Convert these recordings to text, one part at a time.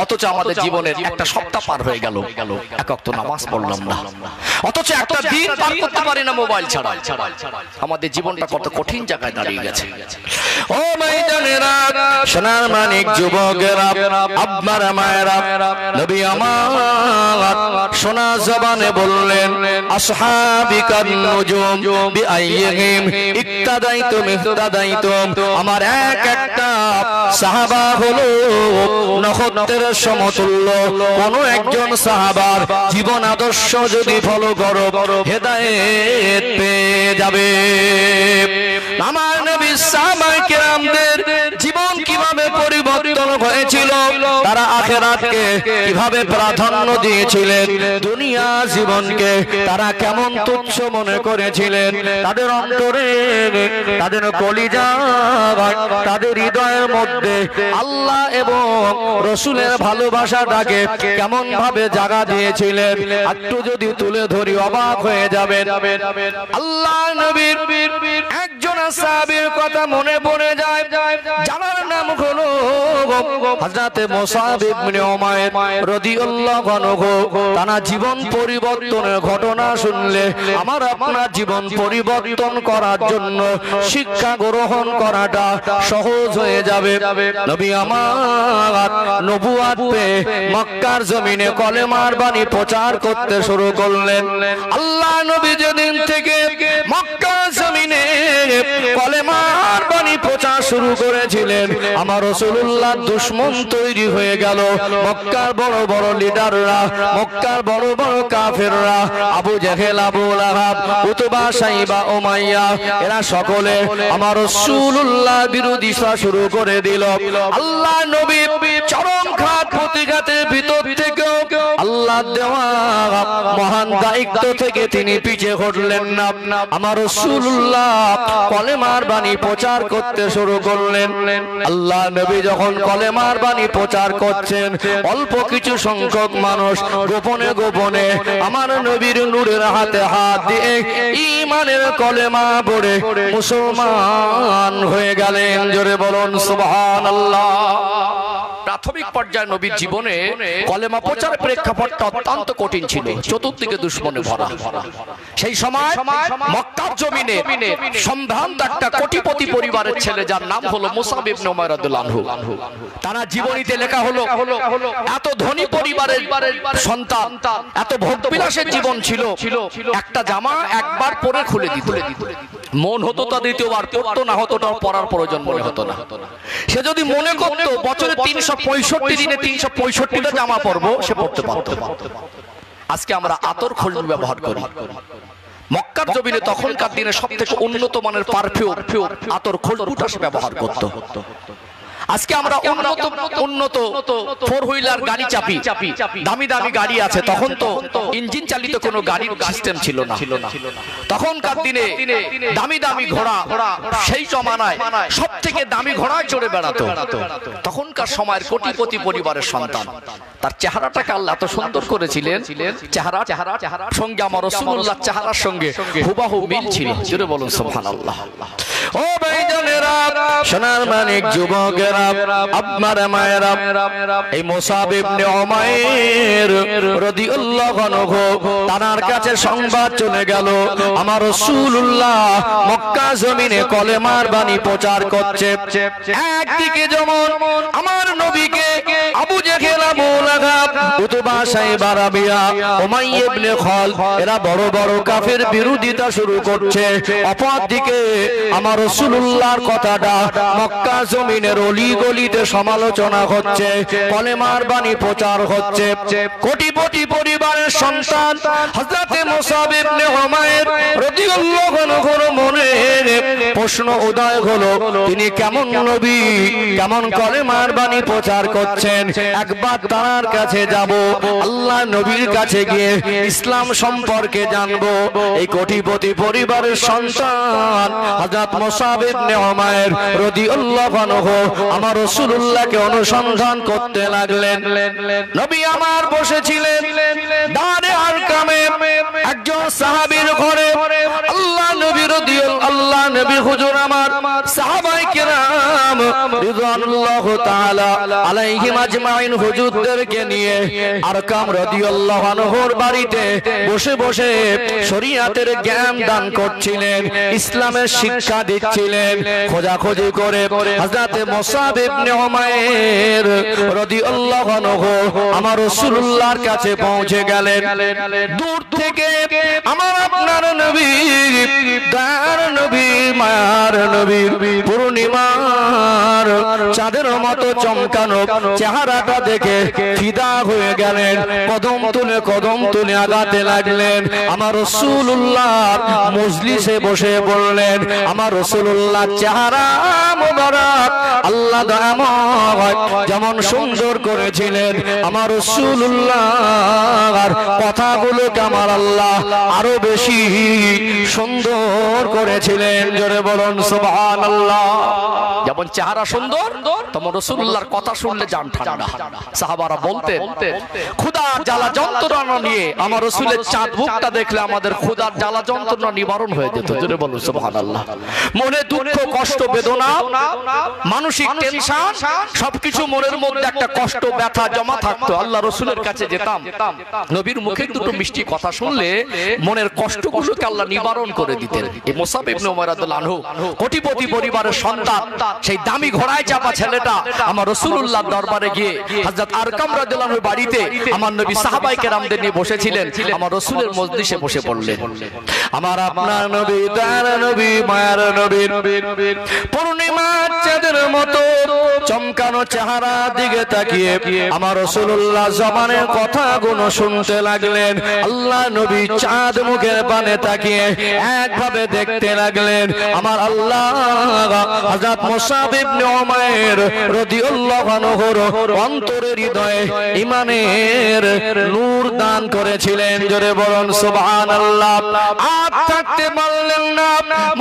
অথচ আমাদের জীবনের একটা সপ্তাহ পার হয়ে গেল, এক ওয়াক্ত নামাজ পড়লাম না, অথচ একটা দিন পার করতে পারি না মোবাইল ছাড়া। আমাদের জীবনটা কত কঠিন জায়গায় দাঁড়িয়ে গেছে। ও ভাইজানেরা, সোনার মানিক যুবকেরা, আপনারা মায়েরা, নবী আমার সোনা জবানে বললেন, আসহাবিকান নুজুম বিআইয়িহিম ইক্তাদাইতুম ইহতাদাইতুম। আমার এক একটা সাহাবা হলো নক্ষত্রের সমতুল্য। কোন একজন সাহাবার জীবন আদর্শ যদি ফলো করো, হেদায়েত পেয়ে যাবে। আমার নবী সাহাবায়ে কেরামদের জীবন কিভাবে পরিবর্তন হয়েছিল, তারা আখিরাতকে কিভাবে প্রাধান্য দিয়েছিলেন, দুনিয়া জীবনকে তারা কেমন তুচ্ছ মনে করেছিলেন, তাদের অন্তরে, তাদের কলিজা, তাদের হৃদয়ের মধ্যে আল্লাহ এবং রাসূলের ভালোবাসাটাকে কেমন ভাবে জায়গা দিয়েছিলেন, একটু যদি তুলে ধরি অবাক হয়ে যাবেন। আল্লাহ নবীর একজন সাহাবীর কথা মনে পড়ে যায়, যার নাম হলো হযরত মুসাব ইবনে উমাইর রাদিয়াল্লাহু আনহু। তার জীবন পরিবর্তনের ঘটনা শুনলে আমার আপনার জীবন পরিবর্তন করার জন্য শিক্ষা গ্রহণ করাটা সহজ হয়ে যাবে। নবী আমার নবুয়াত পেয়ে মক্কার জমিনে কলেমার বাণী প্রচার করতে শুরু করলেন। আল্লাহ নবী যেদিন থেকে মক্কার জমিনে কলেমার বাণী প্রচার শুরু করেছিলেন, আমার রাসূলুল্লাহ দুশমন তৈরি হয়ে গেল। মক্কার বড় বড় লিডাররা, মক্কার বড় বড় কাফেররা, আবু জেহেল, আবু লাহাব, উতবা, সাইবা, উমাইয়া, এরা সকলে আমার রাসূলুল্লাহ বিরোধিতা শুরু করে দিল। আল্লাহ নবী চরম ঘাত প্রতিঘাতের ভিতর থেকেও আল্লাহ দেওয়া মহান দায়িত্ব থেকে তিনি পিছে হটলেন না। আমার রাসূলুল্লাহ কলেমার বাণী প্রচার করতে শুরু করলেন। আল্লাহ নবী যখন কলেমার বাণী প্রচার করছেন, অল্প কিছু সংখ্যক মানুষ গোপনে গোপনে আমার নবীর নূরের হাতে হাত দিয়ে ঈমানের কলেমা পড়ে মুসলমান হয়ে গেলেন। জোরে বলুন সুবহানাল্লাহ। প্রাথমিক পর্যায়ে নবীর জীবনে কলেমা প্রচারের প্রেক্ষাপটটা অত্যন্ত কঠিন ছিল, চতুর্দিকে দুশমনে ভরা। সেই সময় মক্কার জমিনে সম্ভ্রান্ত একটা কোটিপতি পরিবারের ছেলে, যার নাম হলো মুসাব ইবনে উমাইর রাদিয়াল্লাহু আনহু। তার জীবনীতে লেখা হলো, এত ধনী পরিবারের সন্তান, এত ভোগবিলাসের জীবন ছিল, একটা জামা একবার পরে খুলে দিত, মন হতো তা দ্বিতীয়বার পরতো, না হতো তা পরার প্রয়োজন মনে হতো না। সে যদি মনে করতো বছরে 365 দিনে 365টা জামা পরবো, সে পরতে পারতো। আজকে আমরা আতর খুশবু ব্যবহার করি। মক্কার জমিনে তখনকার দিনে সবথেকে উন্নত মানের পারফিউম আতর খুশবুটা সে ব্যবহার করত। আজকে আমরা উন্নত ফোর হুইলার গাড়ি চাপি, দামি দামি গাড়ি আছে। তখন তো ইঞ্জিন চালিত কোনো গাড়ির সিস্টেম ছিল না। তখনকার দিনে দামি দামি ঘোড়া, সেই জমানায় সব থেকে দামি ঘোড়ায় চড়ে বেড়াতো। তখনকার সময়ের কোটিপতি পরিবারের সন্তান, তার চেহারাটাকে আল্লাহ এত সুন্দর করেছিলেন, চেহারা সঙ্গে আমার রাসূলুল্লাহর চেহারার সঙ্গে হুবহু মিল ছিল। জোরে বলুন সুবহানাল্লাহ। ও ভাইজানেরা, সোনার মানিক যুবকেরা, আপনারা মায়েরা, এই মুসাব ইবনে উমাইর রাদিয়াল্লাহু আনহু, তার কাছে সংবাদ চলে গেল আমার রাসূলুল্লাহ মক্কা জমিনে কলেমার বাণী প্রচার করছে। একদিকে যেমন আমার নবীকে আবু জেহেল, আবু লাহাব, উতবা, সাইবা, রাবিয়া, উমাইয়া ইবনে খালদ, এরা বড় বড় কাফের বিরোধিতা শুরু করছে। অপরদিকে আমার রাসূলুল্লাহর কথাটা মক্কা জমিনের অলি গলিতে সমালোচনা হচ্ছে, কলেমার বাণী প্রচার হচ্ছে। কোটিপতি পরিবারের সন্তান হযরত মুসাব ইবনে উমাইর রাদিয়াল্লাহু আনহুর মনে প্রশ্ন উদয় হলো, তিনি কেমন নবী, কেমন কলেমার বাণী প্রচার করছেন, একবার তার কাছে যাব, আল্লাহ নবীর কাছে গিয়ে ইসলাম সম্পর্কে জানবো। এই কোটিপতি পরিবারের সন্তান হযরত মুসাব ইবনে উমাইর রাদিয়াল্লাহু আনহু আমার রাসূলুল্লাহকে অনুসন্ধান করতে লাগলেন। নবী আমার বসেছিলেন দারে আরকামে একজন সাহাবীর ঘরে। আল্লাহ নবী আল্লাহ নবী হুজুর আমার সাহাবায়ে কেরাম রিদওয়ানুল্লাহ তাআলা আলাইহিম আজমাইন হুজুরদেরকে নিয়ে আরকাম রাদিয়াল্লাহু আনহুর বাড়িতে বসে বসে শরীয়তের জ্ঞান দান করছিলেন, ইসলামের শিক্ষা দিচ্ছিলেন। খোঁজাখুঁজি করে হযরত মুসাব ইবনে উমাইর রাদিয়াল্লাহু আনহু আমার রাসূলুল্লাহর কাছে পৌঁছে গেলেন। দূর থেকে আমার আপনার নবী, দয়ার নবী, মায়ার নবী পূর্ণিমার চাঁদের মতো চমকানো চেহারাটা দেখে ফিদা হয়ে গেলেন। কদম তুলে আগাতে লাগলেন। আমার রাসূলুল্লাহ মজলিসে বসে বললেন, আমার রাসূলুল্লাহ চেহারা মোবারক আল্লাহ দয়াময় যেমন সুন্দর করেছিলেন, আমার রাসূলুল্লাহর কথাগুলোকে আমার আল্লাহ আরো বেশি সুন্দর করেছিলেন। জোরে বলুন সুবহানাল্লাহ। যেমন চেহারা সুন্দর, তেমন রাসূলুল্লাহর কথা শুনলে জান ঠান্ডা। সাহাবারা বলতেন, ক্ষুধার জ্বালা যন্ত্রণা নিয়ে আমার রাসূলের চাঁদ মুখটা দেখলে আমাদের ক্ষুধার জ্বালা যন্ত্রণা নিবারণ হয়ে যেত। জোরে বলুন সুবহানাল্লাহ। মনে দুঃখ, কষ্ট, বেদনা, মানসিক টেনশন সবকিছু মনের মধ্যে একটা কষ্ট, ব্যথা জমা থাকতো। আল্লাহ রাসূলের কাছে যেতাম, নবীর মুখে দুটো মিষ্টি কথা শুনলে মনের কষ্টগুলোকে আল্লাহ নিবারণ করে দিতেন। এই মুসাব ইবনে উমাইর রাদিয়াল্লাহু আনহু কোটিপতি পরিবারের সন্তান, সেই দামি ঘোড়ায় চাপা ছেলেটা আমার রাসূলুল্লাহর দরবারে গিয়ে হযরত আরকাম রাদিয়াল্লাহু আনহুর বাড়িতে আমার নবী সাহাবায়ে কেরামদের নিয়ে বসেছিলেন। আমার রাসূলের মজলিসে বসে পড়লেন। আমার আপনার নবী, দয়ার নবী, মায়ার নবী পূর্ণিমার চাঁদের মতো চমকানো চেহারা দিকে তাকিয়ে আমার রাসূলুল্লাহ জবানের কথাগুলো শুনতে লাগলেন। আল্লাহ নবী চাঁদ মুখের পানে তাকিয়ে একভাবে দেখতে লাগলেন। আমার আল্লাহ হযরত মুসাব ইবনে উমাইর রাদিয়াল্লাহু আনহুর অন্তরের হৃদয়ে ঈমানের নূর দান করেছিলেন। জোরে বলুন সুবহানাল্লাহ। আর থাকতে পারলেন না,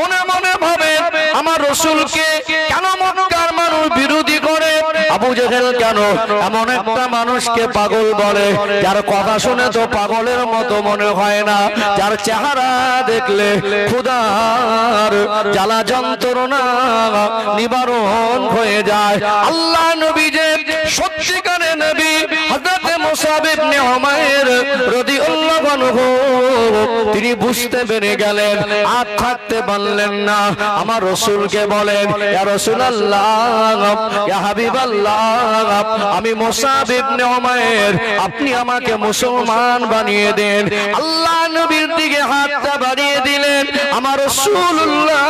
মনে মনে ভাবে আমার রাসূলকে কেন মক্কার মানুষ বিরোধী করে? আবু জেহেল কেন এমন একটা মানুষকে পাগল বলে, যার কথা শুনে তো পাগলের মতো মনে হয় না, যার চেহারা দেখলে ক্ষুধার জ্বালা যন্ত্রণা নিবারণ হয়ে যায়। আল্লাহ নবী যে সত্যিকারের নবী হযরত মুসাব ইবনে উমাইর রাদিয়াল্লাহু আনহু তিনি বুঝতে পেরে গেলেন। আর থাকতে পারলেন না, আমার রাসূলকে বলেন, ইয়া রাসূলুল্লাহ, ইয়া হাবিবাল্লাহ, আমি মুসাব ইবনে উমাইর, আপনি আমাকে মুসলমান বানিয়ে দেন। আল্লাহ নবীর দিকে হাতটা বাড়িয়ে দিলেন। আমার রাসূলুল্লাহ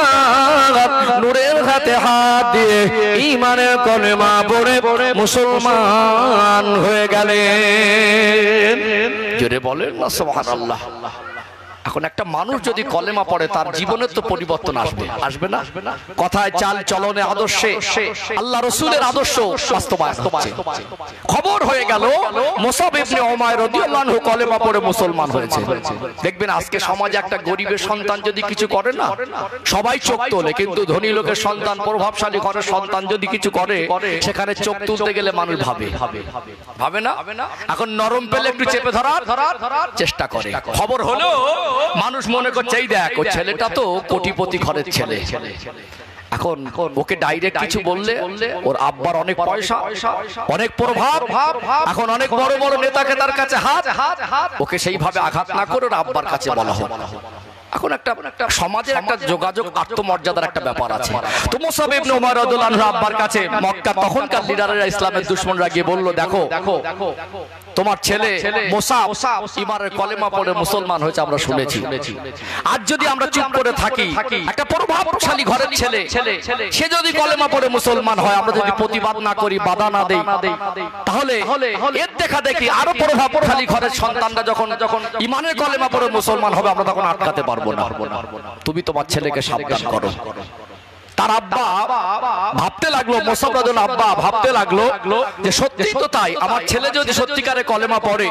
নূরের হাতে হাত দিয়ে ঈমানের কলেমা পড়ে মুসলমান হয়ে গেলেন। জোরে বলেন না সুবহানাল্লাহ। এখন একটা মানুষ যদি কলেমা পড়ে তার জীবনের তো পরিবর্তন আসবে না? কথায়, চাল চলনে, আদর্শে আল্লাহ রাসূলের আদর্শ বাস্তবায়ন হচ্ছে। খবর হয়ে গেল মুসাব ইবনে উমাইর রাদিয়াল্লাহু আনহু কলেমা পড়ে মুসলমান হয়েছে। দেখবেন আজকে সমাজে একটা গরিবের সন্তান যদি কিছু করে না, সবাই চোখ তোলে, কিন্তু ধনী লোকের সন্তান, প্রভাবশালী ঘরের সন্তান যদি কিছু করে, সেখানে চোখ তুলতে গেলে মানুষ ভাবে না। এখন নরম পেলে একটু চেপে ধরার চেষ্টা করে। খবর হলো মানুষ মনে করছে, এই দেখ ওই ছেলেটা তো কোটিপতি ঘরের ছেলে। এখন ওকে ডাইরেক্ট কিছু বললে ওর আব্বার অনেক পয়সা, অনেক প্রভাব, এখন অনেক বড় বড় নেতাকে তার কাছে হাত, ওকে সেইভাবে আঘাত না করে ওর আব্বার কাছে বলা হোক। এখন একটা সমাজের একটা যোগাযোগ, আত্মমর্যাদার একটা ব্যাপার আছে। তো মুসাব ইবনে উমাইর রাদিয়াল্লাহু আনহু আব্বার কাছে মক্কা তখনকার লিডাররা, ইসলামের দুশমনরা গিয়ে বলল, দেখো তোমার ছেলে মুসাব ইমানের কলেমা পড়ে মুসলমান হয়েছে, আমরা শুনেছি। আজ যদি আমরা চুপ করে থাকি, একটা প্রভাবশালী ঘরের ছেলে সে যদি কলেমা পড়ে মুসলমান হয়, আমরা যদি প্রতিবাদ না করি, বাধা না দেই, তাহলে এর দেখা দেখি আরো প্রভাবশালী ঘরের সন্তানরা যখন ইমানের কলেমা পড়ে মুসলমান হবে, আমরা তখন আটকাতে পারবো না। তুমি তোমার ছেলেকে সাবধান করো। তার আব্বা ভাবতে লাগলো, মুসাব রাদিয়াল্লাহু আব্বা ভাবতে লাগলো যে সত্যি তো তাই, আমার ছেলে যদি সত্যিকারে কলেমা পড়ে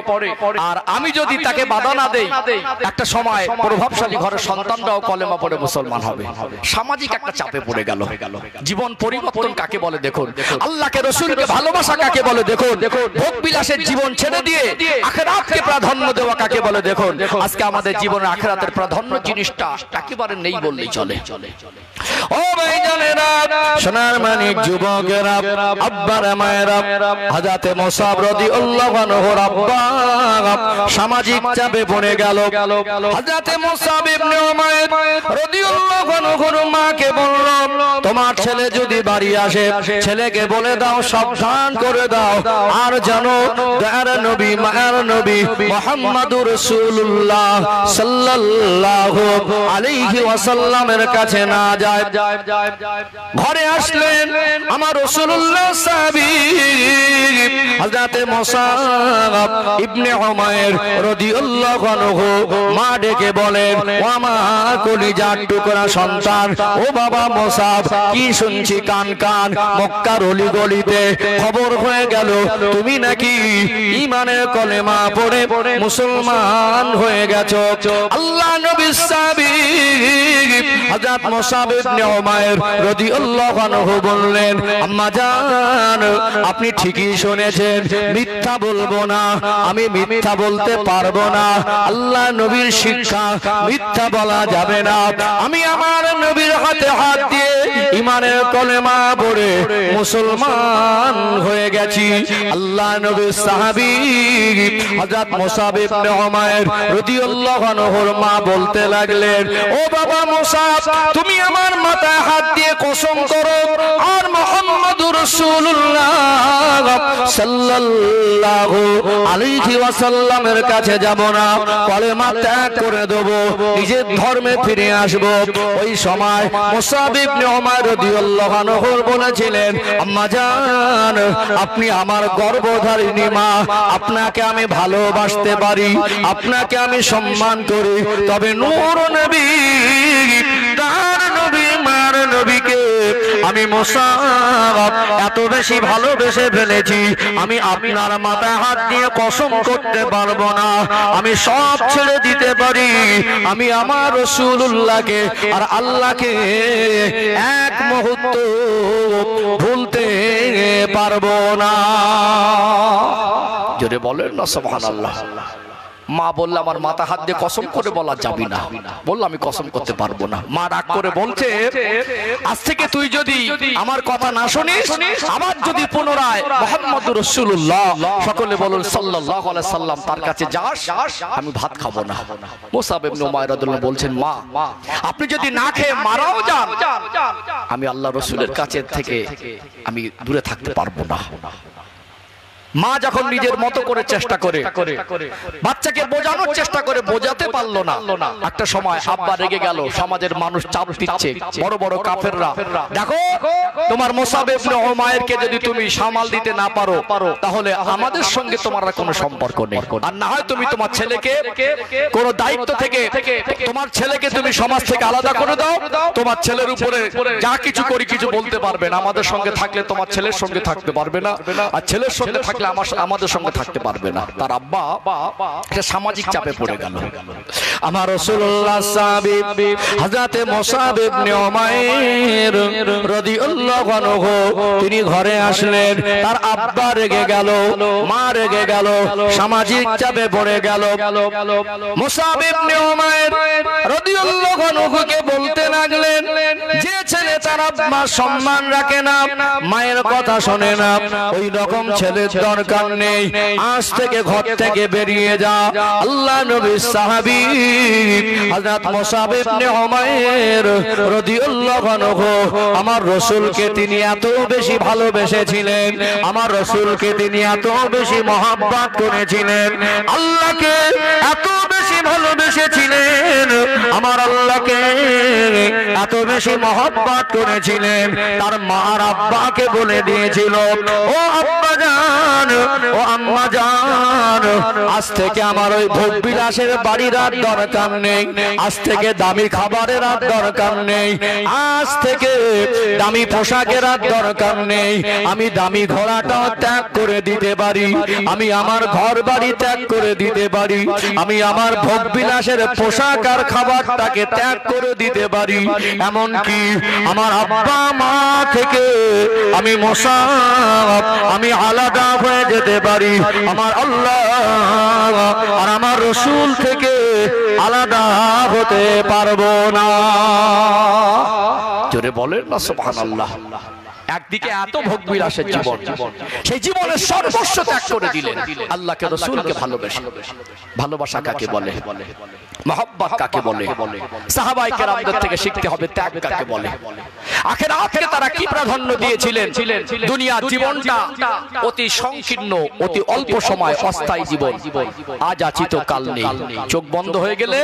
আর আমি যদি তাকে বাধা না দেই, একটা সময় প্রভাবশালী ঘরের সন্তানরাও কলেমা পড়ে মুসলমান হবে। সামাজিক একটা চাপে পড়ে গেল। জীবন পরিবর্তন কাকে বলে দেখুন, আল্লাহকে রাসূলকে ভালোবাসা কাকে বলে দেখুন, ভোগ বিলাসের জীবন ছেড়ে দিয়ে আখিরাতকে প্রাধান্য দেওয়া কাকে বলে দেখুন। আজকে আমাদের জীবনে আখিরাতের প্রাধান্য জিনিসটা একেবারে নেই বললেই চলে। ও ভাইজানেরা, সোনার মানিক যুবকেরা, আব্বারা মায়েরা, হযরত মুসাব রাদিয়াল্লাহু আনহুর আব্বা সামাজিক চাপে পড়ে গেল। হযরত মুসাব ইবনে উমাইর রাদিয়াল্লাহু আনহুর মাকে বলল, তোমার ছেলে যদি বাড়ি আসে ছেলেকে বলে দাও, সাবধান করে দাও, আর জানো দয়ার নবী মায়ের নবী মুহাম্মদুর রাসূলুল্লাহ সাল্লাল্লাহু আলাইহি ওয়াসাল্লামের কাছে না যায়। ঘরে আসলেন আমার রাসূলুল্লাহ সাহাবী হযরত মুসাব ইবনে উমাইর রাদিয়াল্লাহু আনহু মা ডেকে বলেন, ও আমার কলিজার টুকরা সন্তান, ও বাবা মুসাব, কি শুনছি কান কান মক্কার অলি গলিতে খবর হয়ে গেল তুমি নাকি ঈমানের কলেমা পড়ে মুসলমান হয়ে গেছো। আল্লাহ নবী সাহাবী হযরত মুসাব ইবনে উমাইর রাদিয়াল্লাহু আনহু বললেন, আম্মা জান, আপনি ঠিকই শুনেছেন, মিথ্যা বলবো না, আমি মিথ্যা বলতে পারবো না। আল্লাহ নবীর শিক্ষা, মিথ্যা বলা যাবে না। আমি আমার নবীর হাতে হাত দিয়ে ঈমানের কলেমা পড়ে মুসলমান হয়ে গেছি। আল্লাহ নবীর সাহাবী হযরত মুসাব ইবনে উমাইর রাদিয়াল্লাহু আনহুর মা বলতে লাগলেন, ও বাবা মুসাব, তুমি আমার মাথায় হাত দিয়ে কসম করো আর মুহাম্মদুর রাসূলুল্লাহ সাল্লাল্লাহু আলাইহি ওয়াসাল্লামের কাছে যাব না, কলেমা ত্যাগ করে দেব, নিজের ধর্মে ফিরে আসব। ওই সময় মুসাব ইবনে উমাইর রাদিয়াল্লাহু আনহু বলেছিলেন, আম্মা জান, আপনি আমার গর্ভধারিণী মা, আপনাকে আমি ভালোবাসতে পারি, আপনাকে আমি সম্মান করি, তবে নূর নবী তার নবী মার নবীকে আমি মুসাব এত বেশি ভালোবেসে ফেলেছি, আমি আপনার মাথায় হাত দিয়ে কসম করতে পারবো না, আমি সব ছেড়ে দিতে পারি, আমি আমার রাসূলুল্লাহকে আর আল্লাহকে এক মুহূর্ত ভুলতে পারবো না। জোরে বলেন না সুবহানাল্লাহ। মা বলল, আমার মাথা হাত দিয়ে কসম করে বলা যাবে না। বলল, আমি কসম করতে পারবো না। মা রাগ করে বলছে, আজ থেকে তুই যদি আমার কথা না শুনিস, আবার যদি পুনরায় মুহাম্মদুর রাসূলুল্লাহ, সকলে বলুন সাল্লাল্লাহু আলাইহি সাল্লাম, তার কাছে যাস, আমি ভাত খাবো না। মুসাব ইবনে উমাইর রাদিয়াল্লাহু বলছেন, মা, আপনি যদি না খেয়ে মারাও যান, আমি আল্লাহ রাসূলের কাছে থেকে আমি দূরে থাকতে পারবো না। মা যখন নিজের মতো করে চেষ্টা করে বাচ্চাকে বোঝানোর চেষ্টা করে, বোঝাতে পারলো না। একটা সময় আব্বা রেগে গেল, সমাজের মানুষ চাপ দিচ্ছে, বড় বড় কাফেররা, দেখো তোমার মুসাব ইবনে উমাইরকে যদি তুমি সামাল দিতে না পারো, তাহলে আমাদের সঙ্গে তোমার কোনো সম্পর্ক নেই, আর না হয় তুমি তোমার ছেলেকে কোনো দায়িত্ব থেকে, তোমার ছেলেকে তুমি সমাজ থেকে আলাদা করে দাও, তোমার ছেলের উপরে যা কিছু করি কিছু বলতে পারবে না, আমাদের সঙ্গে থাকলে তোমার ছেলের সঙ্গে থাকতে পারবে না, আর ছেলের সঙ্গে থাকলে আমাদের সঙ্গে থাকতে পারবে না। তার আব্বা একটা সামাজিক চাপে পড়ে গেল। আমার রাসূলুল্লাহ সাহাবী হযরত মুসাব ইবনে উমাইর রাদিয়াল্লাহু আনহু তিনি ঘরে আসলেন, তার আব্বা রেগে গেল, মা রেগে গেল, সামাজিক চাপে পড়ে গেল। মুসাব ইবনে উমাইর রাদিয়াল্লাহু আনহুকে বলতে লাগলেন, যে ছেলে তার আব্বার সম্মান রাখে না, মায়ের কথা শোনে না, ওই রকম ছেলের দরকার নেই, আজ থেকে ঘর থেকে বেরিয়ে যা। আল্লাহ নবীর সাহাবী হযরত মুসাব ইবনে উমাইর রাদিয়াল্লাহু আনহু আমার রাসূলকে তিনি এত বেশি ভালোবেসেছিলেন, আমার রাসূলকে তিনি এত বেশি মহব্বত করেছিলেন, আল্লাহকে এত বেশি ভালোবেসেছিলেন, আমার আল্লাহকে এত বেশি মহব্বত করেছিলেন, তার মা আর আব্বাকে বলে দিয়েছিল, ও আব্বা জান, ও আম্মা জান, আজ থেকে আমার ওই ভোগ বিলাসের বাড়ির আর দরকার নেই, আজ থেকে দামি খাবারের আর দরকার নেই, আজ থেকে দামি পোশাকের আর দরকার নেই। আমি দামি ঘোড়াটাও ত্যাগ করে দিতে পারি, আমি আমার ঘর বাড়ি ত্যাগ করে দিতে পারি, আমি আমার ভোগ বিলাসের পোশাক আর খাবারটাকে ত্যাগ করে দিতে পারি। এমন কি আমার আব্বা মা থেকে আমি মুসাফ, আমি আলাদা হয়ে যেতে পারি, আমার আল্লাহ আর আমার রসুল থেকে আলাদা হতে পারবো না। জোরে বলেন না সুবহানাল্লাহ। একদিকে এত ভোগ বিলাসের জীবন, সেই জীবনের সর্বস্ব ত্যাগ করে দিলেন আল্লাহকে রসুলকে ভালোবেসে। ভালোবাসা কাকে বলে, মহব্বত কাকে বলে, সাহাবায়ে কেরামদের থেকে শিখতে হবে ত্যাগ কাকে বলে। আখিরাতকে তারা কি প্রাধান্য দিয়েছিলেন? দুনিয়া জীবনটা অতি সংকীর্ণ, অতি অল্প সময়, অস্থায়ী জীবন। আজ আছি তো কাল নেই। চোখ বন্ধ হয়ে গেলে,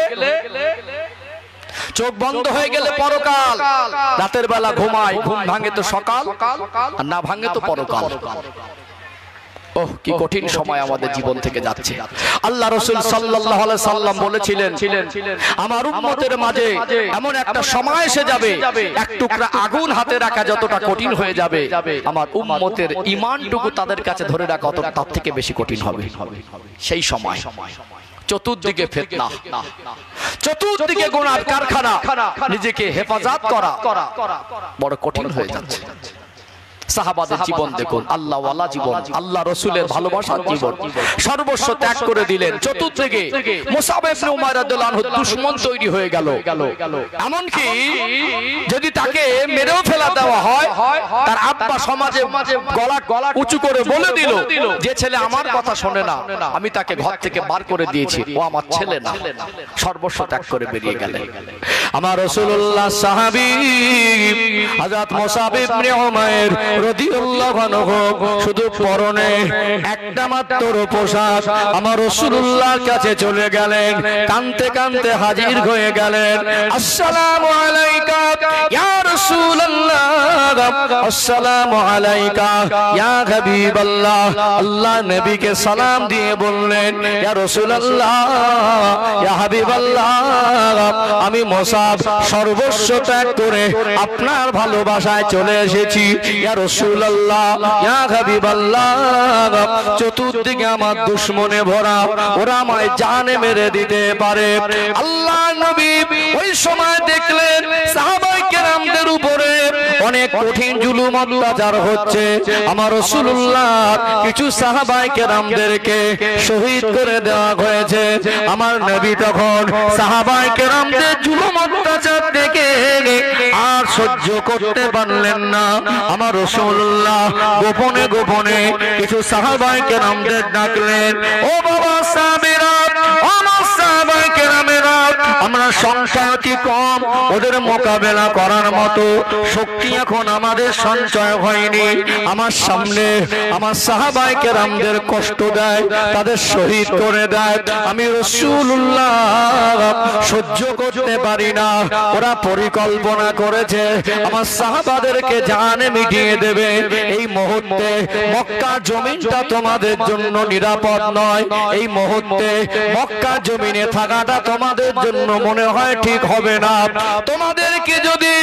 চোখ বন্ধ হয়ে গেলে পরকাল। রাতের বেলা ঘুমায়, ঘুম ভাঙে তো সকাল, আর না ভাঙে তো পরকাল। ওহ, কি কঠিন সময় আমাদের জীবন থেকে যাচ্ছে। আল্লাহ রাসূল সাল্লাল্লাহু আলাইহি সাল্লাম বলেছিলেন, আমার উম্মতের মাঝে এমন একটা সময় এসে যাবে, এক টুকরা আগুন হাতে রাখা যতটা কঠিন হয়ে যাবে, আমার উম্মতের ঈমানটুকু তাদের কাছে ধরে রাখা তার থেকে বেশি কঠিন হবে। সেই সময় চতুর্দিকে ফিতনা, চতুর্দিকে গুনার কারখানা, নিজেকে হেফাজত করা বড় কঠিন হয়ে যাচ্ছে। সাহাবাদের জীবন দেখুন, আল্লাহ ওয়ালা জীবন, আল্লাহ রসুলের ভালোবাসার জীবন, সর্বস্ব ত্যাগ করে দিলেন। চতুর্দিকে মুসাব ইবনে উমাইর রাদিয়াল্লাহু আনহু দুশমন তৈরি হয়ে গেল। এমনকি যদি তাকে মেরেও ফেলা দেওয়া হয়, তার আব্বা সমাজে গলা উঁচু করে বলে দিল, যে ছেলে আমার কথা শোনে না আমি তাকে ঘর থেকে বার করে দিয়েছি, ও আমার ছেলে না। সর্বস্ব ত্যাগ করে বেরিয়ে গেলেন আমার রাসূলুল্লাহ সাহাবী হযরত মুসাব ইবনে উমাইর রাদিয়াল্লাহু আনহু। শুধু পরনে একটা মাত্র পোশাক, আমার রাসূলুল্লাহর কাছে চলে গেলেন, কাঁদতে কাঁদতে হাজির হয়ে গেলেন। আসসালামু আলাইকা ইয়া রাসূলুল্লাহ, আসসালামু আলাইকা ইয়া হাবিবাল্লাহ। আল্লাহ নবীকে সালাম দিয়ে বললেন, ইয়া রাসূলুল্লাহ, ইয়া হাবিবাল্লাহ, আমি মুসাব সর্বস্ব ত্যাগ করে আপনার ভালোবাসায় চলে এসেছি। ইয়া রাসূলুল্লাহ, ইয়া হাবিবাল্লাহ, চতুর্দিকে আমার দুশমনে ভরা, ওরা আমায় জানে মেরে দিতে পারে। আল্লাহ নবী ওই সময় দেখলেন সাহাবায়ে কেরামদের উপরে অনেক কঠিন জুলুম অত্যাচার হচ্ছে। আমার রাসূলুল্লাহ কিছু সাহাবায়ে কেরামদেরকে শহীদ করে দেওয়া হয়েছে। আমার নবী তখন সাহাবায়ে কেরামদের জুলুম অত্যাচার দেখে আর সহ্য করতে পারলেন না। আমার রাসূলুল্লাহ গোপনে গোপনে কিছু সাহাবায়ে কেরামদের ডাকলেন, ও বাবা সাহাবীরা, আমার সাহাবায়ে কেরামেরা, আমরা সংখ্যা অতি কম, ওদের মোকাবেলা করার মতো শক্তি এখন আমাদের সঞ্চয় হয়নি। আমার সামনে আমার সাহাবায়ে কেরামদের কষ্ট দেয়, তাদের শহীদ করে দেয়, আমি রাসূলুল্লাহ সহ্য করতে পারি না। ওরা পরিকল্পনা করেছে আমার সাহাবাদেরকে জানে মিটিয়ে দেবে। এই মুহূর্তে মক্কা জমিনটা তোমাদের জন্য নিরাপদ নয়, এই মুহূর্তে মক্কা জমিনে থাকাটা তোমাদের জন্য মনে হয় ঠিক হবে না। তোমাদেরকে যদি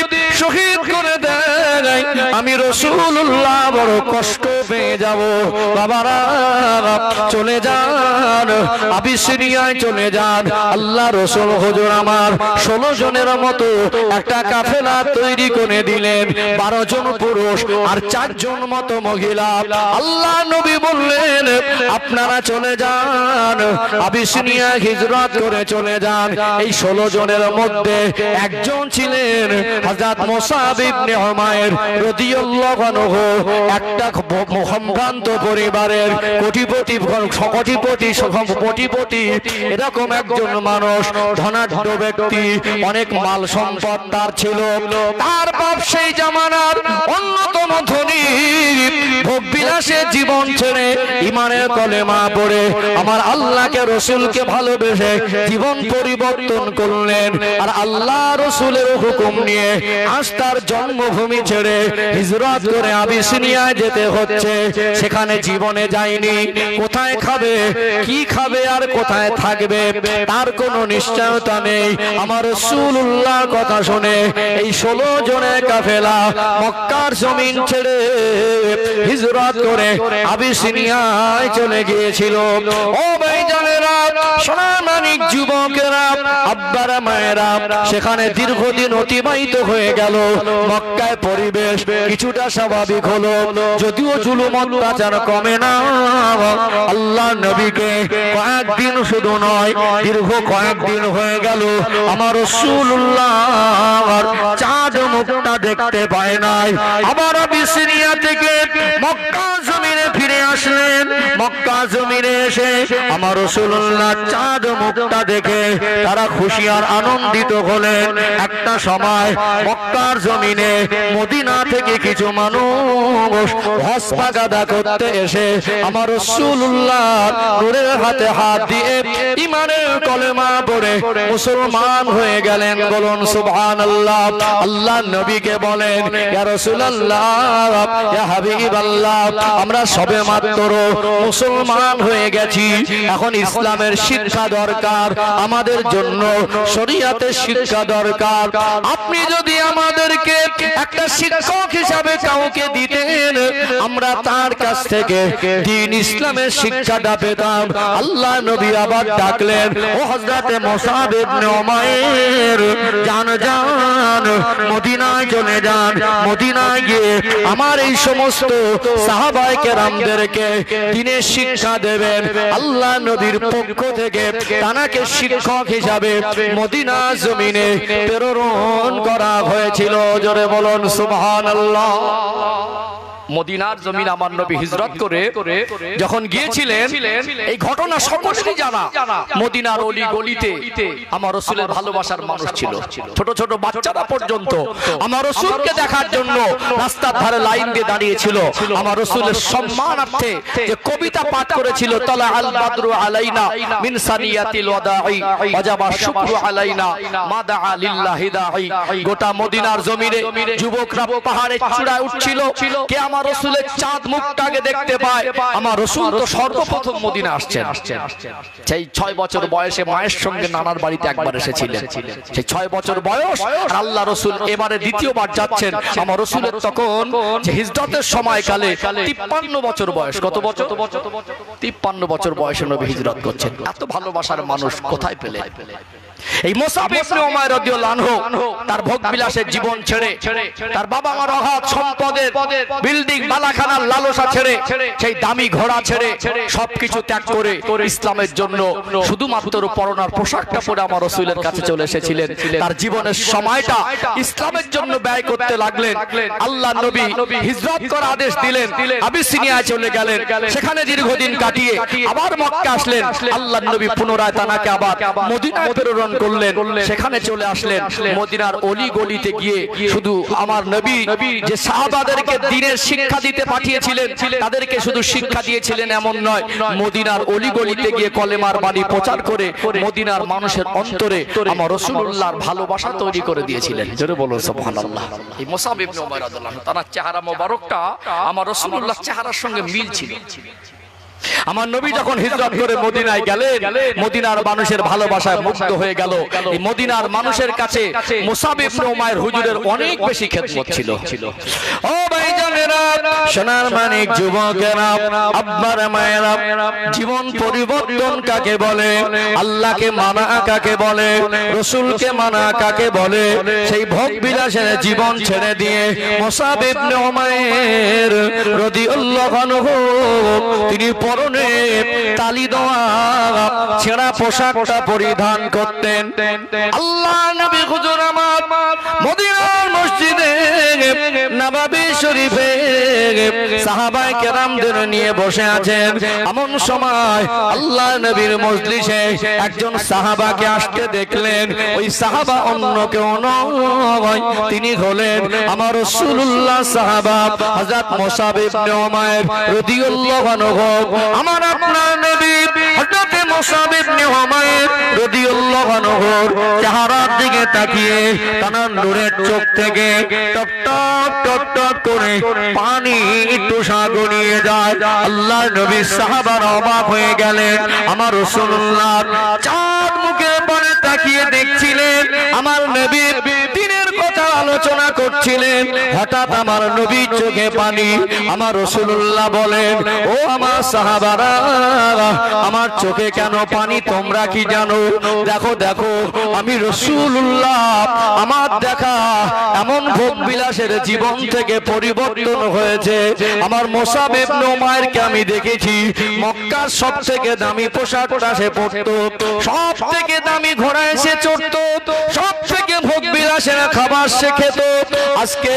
শহীদ করে দেয় আমি রাসূলুল্লাহ বড় কষ্ট পেয়ে যাব। বাবারা চলে যান, আবিসিনিয়ায় চলে যান। আল্লাহ রাসূল হুজুর আমার 16 জনের মতো একটা কাফেলা তৈরি করে দিলেন, 12 জন পুরুষ আর 4 জন মতো মহিলা। আল্লাহ নবী বললেন, আপনারা চলে যান, আবিসিনিয়া হিজরত করে চলে যান। এই 16 জনের মধ্যে একজন ছিলেন হযরত মুসাব ইবনে উমাইর রাদিয়াল্লাহু আনহু, একটা সম্ভ্রান্ত পরিবারের কোটিপতি এরকম একজন মানুষ, ধনাঢ্য ব্যক্তি, অনেক মাল সম্পদ তার ছিল। তার বাপ সেই জামানার অন্যতম ধনী, ভোগ বিলাসে জীবন ছেড়ে ইমানের কলেমা পড়ে আমার আল্লাহকে রসুলকে ভালোবেসে জীবন পরিবর্তন করলেন। আর আল্লাহ রসুলের হুকুম নিয়ে আজ তার জন্মভূমি ছেড়ে হিজরত করে আবিসিনিয়ায় যেতে হচ্ছে। সেখানে জীবনে যায়নি, কোথায় খাবে, কি খাবে, আর কোথায় থাকবে তার কোনো নিশ্চয়তা নেই। আমার রাসূলুল্লাহর কথা শুনে এই 16 জনের কাফেলা মক্কার জমিন ছেড়ে হিজরত করে আবিসিনিয়ায় চলে গিয়েছিল। ও ভাইজানেরা, সোনামানিক যুবকেরা, আব্বারা মায়েরা, সেখানে দীর্ঘদিন অতিবাহিত হয়ে গেল। মক্কায় পরিবেশ কিছুটা স্বাভাবিক হলো, যদিও জুলুম অত্যাচার কমে না। আল্লাহ নবীকে কয়েকদিন শুধু নয়, দীর্ঘ কয়েকদিন হয়ে গেল আমার রাসূলুল্লাহর চাঁদ মুখটা দেখতে পায় নাই। আবার আবিসিনিয়া থেকে মক্কা জমিনে ফিরে আসলেন। মক্কা জমিনে এসে আমার রাসূলুল্লাহ চাঁদ মুখটা দেখে তারা খুশি আর আনন্দিত হলেন। একটা সময় মক্কার জমিনে মদিনা থেকে কিছু মানুষ হজ আদা করতে এসে আমার রাসূলুল্লাহ নূরের হাতে হাত দিয়ে ঈমানের কলেমা পড়ে মুসলমান হয়ে গেলেন। বলুন সুবহানাল্লাহ। আল্লাহ নবীকে বলেন, ইয়া রাসূলুল্লাহ, ইয়া হাবিবাল্লাহ, আমরা সবে মাত্র মুসলমান হয়ে গেছি, এখন ইসলামের শিক্ষা দরকার, আমাদের জন্য শরীয়তের শিক্ষা দরকার। আপনি যদি আমাদেরকে একটা শিক্ষক হিসাবে কাউকে দিতেন, আমরা তার কাছ থেকে দ্বীন ইসলামের শিক্ষাটা পেতাম। আল্লাহ নবী আবার ডাকলেন, ও হযরতে মুসাব ইবনে উমাইর, জান জান মদিনায় চলে যান। মদিনায় গিয়ে আমার এই সমস্ত সাহাবায়ে কেরামদেরকে দ্বীনের শিক্ষা দেবেন। আল্লাহ নবীর পক্ষ থেকে তানাকে শিক্ষক হিসাবে মদিনা জমিনে প্রেরণ করা হয়েছিল। জোরে বলুন সুবহানাল্লাহ। মদিনার জমিন আমার নবী হিজরত করে যখন গিয়েছিলেন, এই ঘটনা সকলেরই জানা। মদিনার অলি গলিতে আমার রাসূলের ভালোবাসার মানুষ ছিল, ছোট ছোট বাচ্চারা পর্যন্ত আমার রাসূলকে দেখার জন্য রাস্তার ধারে লাইন দিয়ে দাঁড়িয়েছিল। আমার রাসূলের সম্মানার্থে যে কবিতা পাঠ করেছিল, তালা আল বাদরু আলাইনা মিন সানিয়াতিল ওয়াদাই ওয়াজাবা শুকরু আলাইনা মাদা লিল্লাহি দাই। গোটা মদিনার জমিনে যুবকরা পাহাড়ের চূড়ায় উঠছিল, কে আমার রাসূলের চাঁদ মুখটাকে দেখতে পায়। আমার রাসূল তো সর্বপ্রথম মদিনা আসছেন। সেই 6 বছর বয়সে মায়ের সঙ্গে নানার বাড়িতে একবার এসেছিলেন। সেই 6 বছর বয়স, আর আল্লাহ রাসূল এবারে দ্বিতীয়বার যাচ্ছেন। আমার রাসূলের তখন যে হিজরতের সময়কালে 53 বছর বয়স। কত বছর? 53 বছর বয়সে নবী হিজরত করছেন। এত ভালোবাসার মানুষ কোথায় পেলেন? এই মুসাব ইবনে উমাইর রাদিয়াল্লাহু আনহু তার ভোগ বিলাসের জীবন ছেড়ে, তার বাবা মার অগাধ সম্পদের বিল্ডিং বালাখানার লালসা ছেড়ে, সেই দামি ঘোড়া ছেড়ে সবকিছু ত্যাগ করে ইসলামের জন্য শুধুমাত্র পরনার পোশাকটা পরে আমার রাসূলের কাছে চলে এসেছিলেন। তার জীবনের সময়টা ইসলামের জন্য ব্যয় করতে লাগলেন। আল্লাহ নবী হিজরত করার আদেশ দিলেন, আবিসিনিয়ায় চলে গেলেন। সেখানে দীর্ঘদিন কাটিয়ে আবার মক্কা আসলেন। আল্লাহ নবী পুনরায় তানাকে আবার মদিনায় প্রেরণ করলেন। সেখানে চলে আসলেন। মদিনার অলি গলিতে গিয়ে শুধু আমার নবী যে সাহাবাদেরকে দ্বীনের শিক্ষা দিতে পাঠিয়েছিলেন, তাদেরকে শুধু শিক্ষা দিয়েছিলেন এমন নয়, মদিনার অলি গলিতে গিয়ে কলেমার বাণী প্রচার করে মদিনার মানুষের অন্তরে আমার রাসূলুল্লাহর ভালোবাসা তৈরি করে দিয়েছিলেন। জোরে বলুন সুবহানাল্লাহ। এই মুসাব ইবনে উমাইর রাদিয়াল্লাহু আনহু, তার চেহারা মোবারকটা আমার রাসূলুল্লাহর চেহারার সঙ্গে মিল ছিল। আমার নবী যখন হিজরত করে মদিনায় গেলেন, মদিনার মানুষের ভালোবাসায় মুগ্ধ হয়ে গেল। এই মদিনার মানুষের কাছে মুসাব ইবনে উমাইর হুজুরের অনেক বেশি খেদমত ছিল। ও ভাইজানেরা, সোনার মানিক যুবকেরা, আব্বার মায়েরা, জীবন পরিবর্তন কাকে বলে, আল্লাহকে মানা কাকে বলে, রাসূলকে মানা কাকে বলে, সেই ভোগ বিলাসের জীবন ছেড়ে দিয়ে মুসাব ইবনে উমাইর রাদিয়াল্লাহু আনহু তিনি পরনে তালি দেওয়া ছেঁড়া পোশাকটা পরিধান করতেন। আল্লাহ নবী হুজুর আমার মদিনার মসজিদে নববী শরীফে সাহাবায়ে কেরামদের নিয়ে বসে আছেন। এমন সময় আল্লাহ নবীর মজলিসে একজন সাহাবাকে আসতে দেখলেন। ওই সাহাবা অন্য কেউ নয়, তিনি হলেন আমার রাসূলুল্লাহ সাহাবা হযরত মুসাব ইবনে উমাইর রাদিয়াল্লাহু আনহু। আমার আপনার নবী হযরত মুসাব ইবনে উমাইর রাদিয়াল্লাহু আনহুর চেহারার দিকে তাকিয়ে তার নূরের চোখ থেকে টপ টপ টপ টপ করে পানি টুসা গড়িয়ে যায়। আল্লাহ নবী সাহাবারা অবাক হয়ে গেলেন। আমার রাসূলুল্লাহ চাঁদ মুখের পানে তাকিয়ে দেখছিলেন, আমার নবী দিনের কথা আলোচনা করছিলেন। হঠাৎ আমার নবীর চোখে পানি। আমার রাসূলুল্লাহ বলেন, ও আমার সাহাবারা, আমার চোখে কেন পানি তোমরা কি জানো? দেখো দেখো, আমি রাসূলুল্লাহ, আমার দেখা এমন ভোগ বিলাসের জীবন থেকে পরিবর্তন হয়েছে। আমার মুসাব ইবনে উমাইরকে আমি দেখেছি মক্কার সবথেকে দামি পোশাকটা সে পরতো, সব থেকে দামি ঘোড়ায় সে চড়তো, সব থেকে ভোগ বিলাসের খাবার সে খেত। আজকে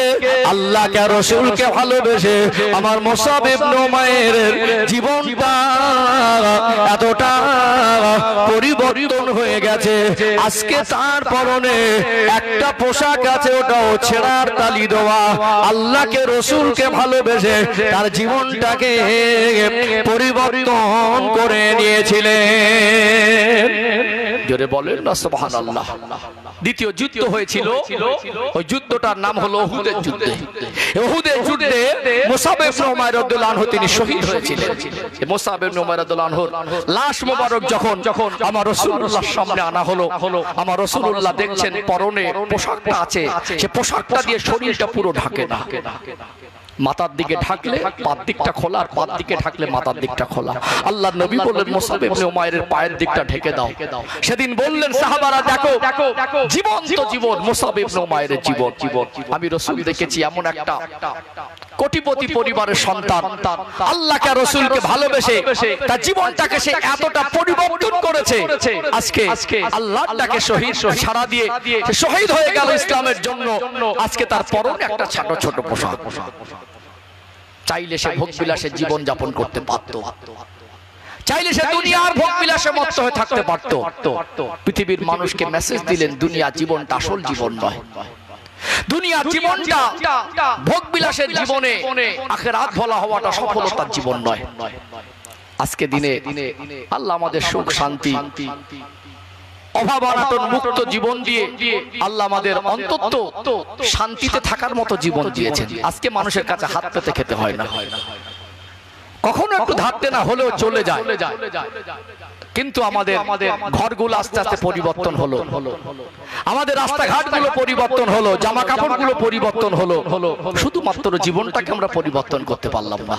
আল্লাহকে রাসূলকে ভালোবেসে আমার মুসাব ইবনে উমাইরের জীবনটা এতটা পরিবর্তন হয়ে গেছে। আজকে তার পরনে একটা পোশাক আছে, ওটাও ছেঁড়ার তালি দেওয়া। আল্লাহকে রাসূলকে ভালোবেসে তার জীবনটাকে পরিবর্তন করে নিয়েছিলেন। জোরে বলেন না সুবহানাল্লাহ। দ্বিতীয় যুদ্ধ হয়েছিল, ওই যুদ্ধটার নাম হলো উহুদের যুদ্ধ। উহুদের যুদ্ধে মুসাব ইবনে উমাইর রাদিয়াল্লাহু আনহু তিনি শহীদ হয়েছিলেন। মুসাব ইবনে উমাইর রাদিয়াল্লাহু আনহুর লাশ মোবারক যখন আমার রাসূলুল্লাহর সামনে আনা হলো, আমার রাসূলুল্লাহ দেখছেন পরনে পোশাকটা আছে, সে পোশাকটা দিয়ে শরীরটা পুরো ঢাকে না। মাথার দিকে ঢাকলে পার দিকটা খোলা, আর পার দিকে ঢাকলে মাথার দিকটা খোলা। আল্লাহর নবী বললেন, মুসাব ইবনে উমাইরের পায়ের দিকটা ঢেকে দাও। সেদিন বললেন সাহাবারা, দেখো জীবন তো জীবন, মুসাব ইবনে উমাইরের জীবন। আমি রাসূল দেখেছি এমন একটা কোটিপতি পরিবারের সন্তান, আল্লাহকে রাসূলকে ভালোবেসে তার জীবনটাকে সে এতটা পরিবর্তন করেছে। আজকে আল্লাহর ডাকে শহীদ সারা দিয়ে সে শহীদ হয়ে গেল ইসলামের জন্য। আজকে তার পরনে একটা ছোট ছোট পোশাক। চাইলে সে ভোগ বিলাসে জীবন যাপন করতে পারত, চাইলে সে দুনিয়ার ভোগ বিলাসে মত্ত হয়ে থাকতে পারত। পৃথিবীর মানুষকে মেসেজ দিলেন, দুনিয়া জীবনটা আসল জীবন নয়। দুনিয়া জীবনটা ভোগ বিলাসের জীবনে, আখিরাত ভোলা হওয়াটা সফলতার জীবন নয়। আজকে দিনে আল্লাহ আমাদের সুখ শান্তি অভাব অনাটন মুক্ত জীবন দিয়ে আল্লাহ আমাদের অন্তত শান্তিতে থাকার মতো জীবন দিয়েছেন। আজকে মানুষের কাছে হাত পেতে খেতে হয় না, কখনো একটু ধারতে না হলেও চলে যায়। কিন্তু আমাদের ঘরগুলো আস্তে আস্তে পরিবর্তন হলো, আমাদের রাস্তাঘাটগুলো পরিবর্তন হলো, জামা কাপড়গুলো পরিবর্তন হলো, শুধুমাত্র জীবনটাকে আমরা পরিবর্তন করতে পারলাম না।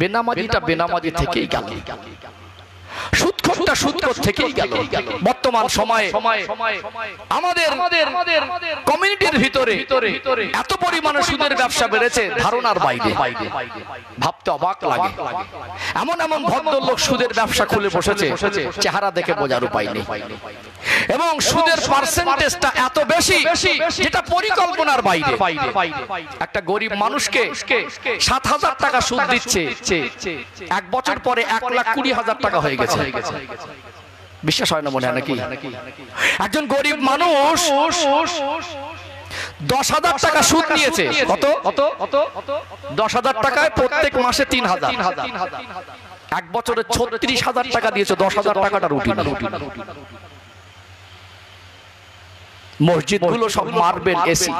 বেনামাজিটা বেনামাজি থেকেই গেল, সুদখোরটা সুদখোর থেকেই গেল। বর্তমান সময়ে আমাদের কমিউনিটির ভিতরে এত পরিমাণে সুদের ব্যবসা বেড়েছে, ধারণার বাইরে। ভাবতে অবাক লাগে, এমন এমন ভদ্রলোক সুদের ব্যবসা খুলে বসেছে, চেহারা দেখে বোঝার উপায় নেই। এবং সুদের পার্সেন্টেজটা এত বেশি যেটা পরিকল্পনার বাইরে। একটা গরিব মানুষকে ৭,০০০ টাকা সুদ দিচ্ছে, এক বছর পরে ১,২০,০০০ টাকা হয়ে গেছে। বিশ্বাস হয় না মনে হয় নাকি? একজন গরিব মানুষ ১০,০০০ টাকা সুদ নিয়েছে। কত? ১০,০০০ টাকায় প্রত্যেক মাসে ৩,০০০। এক বছরে ৩৬,০০০ টাকা দিয়েছে। ১০,০০০ টাকাটা রুটি না। মসজিদগুলো সব মার্বেল, এসি।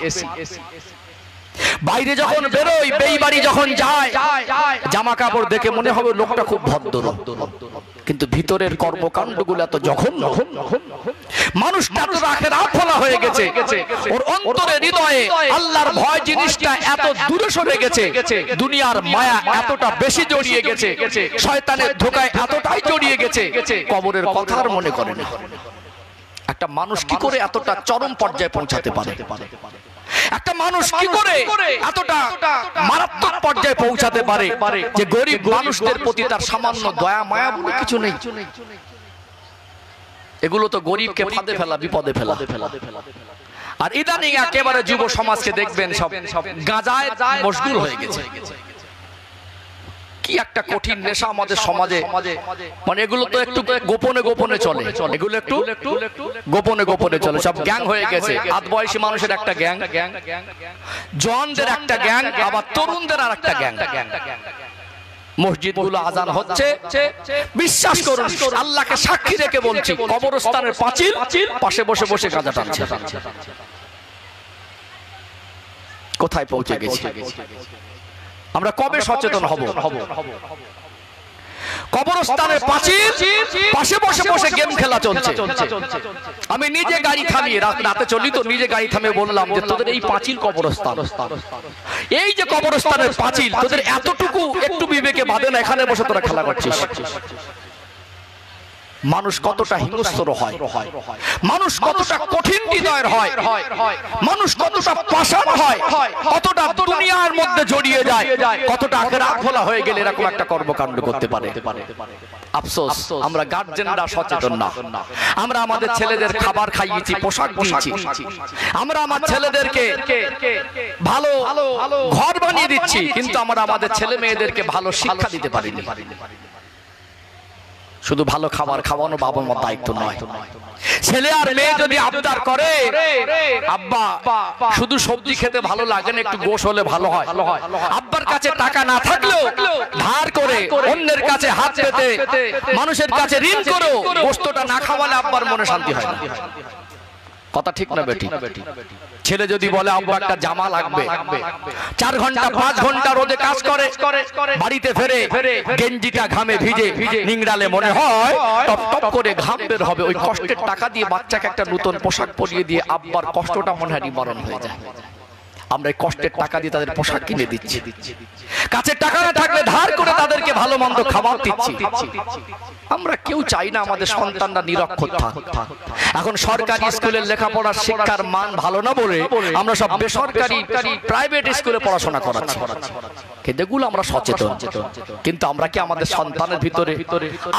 বাইরে যখন বেরোই, বেইবাড়ি যখন যায়, জামা কাপড় দেখে মনে হবে লোকটা খুব ভদ্র, কিন্তু ভিতরের কর্মকাণ্ডগুলো এত জঘন্য। মানুষটা তো আখিরাত ভোলা হয়ে গেছে, ওর অন্তরে হৃদয়ে আল্লাহর ভয় জিনিসটা এত দূরে সরে গেছে, দুনিয়ার মায়া এতটা বেশি জড়িয়ে গেছে, শয়তানের ধোঁকায় এতটাই জড়িয়ে গেছে, কবরের কথা আর মনে করে না। একটা মানুষ কি করে এতটা চরম পর্যায়ে পৌঁছাতে পারে? একটা মানুষ কি করে এতটা মারাত্মক পর্যায়ে পৌঁছাতে পারে যে গরিব মানুষদের প্রতি তার সামান্য দয়া মায়া বলে কিছু নেই? এগুলো তো গরিবকে ফাঁদে ফেলা, বিপদে ফেলা। আর ইদানিং একেবারে যুব সমাজকে দেখবেন সব গাঁজায় মশগুল হয়ে গেছে। কি একটা কঠিন নেশা আমাদের সমাজে, মানে এগুলো তো একটু গোপনে গোপনে চলে, এগুলো একটু গোপনে গোপনে চলে, সব গ্যাং হয়ে গেছে। আধ বয়সী মানুষের একটা গ্যাং, জওয়ানদের একটা গ্যাং, আবার তরুণদের আর একটা গ্যাং। মসজিদগুলো আজান হচ্ছে, বিশ্বাস করুন আল্লাহকে সাক্ষী রেখে বলছি, কবরস্থানের পাঁচিল পাশে বসে বসে গাঁজা টানছে। কোথায় পৌঁছে গেছি? আমরা কবে সচেতন হব? কবরস্থানের পাঁচিল পাশে বসে বসে গেম খেলা চলছে। আমি নিজে গাড়ি থামিয়ে, রাতে চলি তো, নিজে গাড়ি থামিয়ে বললাম যে তোদের এই পাঁচিল কবরস্থান, এই যে কবরস্থানের পাঁচিল, তোদের এতটুকু একটু বিবেকে বাঁধে না, এখানে বসে তোরা খেলা করছিস। মানুষ কতটা হিংস্র হয়, মানুষ কতটা কঠিন হৃদয়ের হয়, মানুষ কতটা পাষাণ হয়, কতটা দুনিয়ার মধ্যে জড়িয়ে যায়, কতটা আখেরাত ভোলা হয়ে গেলে এরকম একটা কর্মকাণ্ড করতে পারে। আফসোস আমরা গার্জেনরা সচেতন না। আমরা আমাদের ছেলেদের খাবার খাইয়েছি, পোশাক দিয়েছি, আমরা আমার ছেলেদেরকে ভালো ঘর বানিয়ে দিচ্ছি, কিন্তু আমরা আমাদের ছেলে মেয়েদেরকে ভালো শিক্ষা দিতে পারিনি। শুধু ভালো খাবার খাওয়ানো বাবা মার দায়িত্ব নয়। ছেলে আর মেয়ে যদি আবদার করে, আব্বা শুধু সবজি খেতে ভালো লাগে না, একটু গোশ হলে ভালো হয়, আব্বার কাছে টাকা না থাকলেও ধার করে অন্যের কাছে হাত পেতে মানুষের কাছে ঋণ করো, গোশতটা না খাওয়ালে আব্বার মনে শান্তি হয় না। কথা ঠিক না বেটি? ছেলে যদি বলে আব্বা একটা জামা লাগবে, 4 ঘন্টা 5 ঘন্টা রোদে কাজ করে, বাড়িতে ফেরে গেঞ্জিটা ঘামে ভিজে নিংড়ালে মনে হয় টপ টপ করে ঘাম বের হবে, ওই কষ্টের টাকা দিয়ে বাচ্চাকে একটা নতুন পোশাক পরিয়ে দিয়ে আব্বার কষ্টটা মনে হয় নিবারণ হয়ে যায়। আমরা এই কষ্টের টাকা দিয়ে তাদের পোশাক কিনে দিচ্ছি, কাছে টাকা না থাকলে ধার করে তাদেরকে ভালো মন্দ খাবার দিচ্ছি। আমরা কেউ চাই না আমাদের সন্তানরা নিরক্ষর থাক। এখন সরকারি স্কুলের লেখাপড়ার শিক্ষার মান ভালো না বলে আমরা সব বেসরকারি প্রাইভেট স্কুলে পড়াশোনা করাচ্ছি, কিন্তু এগুলো আমরা সচেতন। কিন্তু আমরা কি আমাদের সন্তানের ভিতরে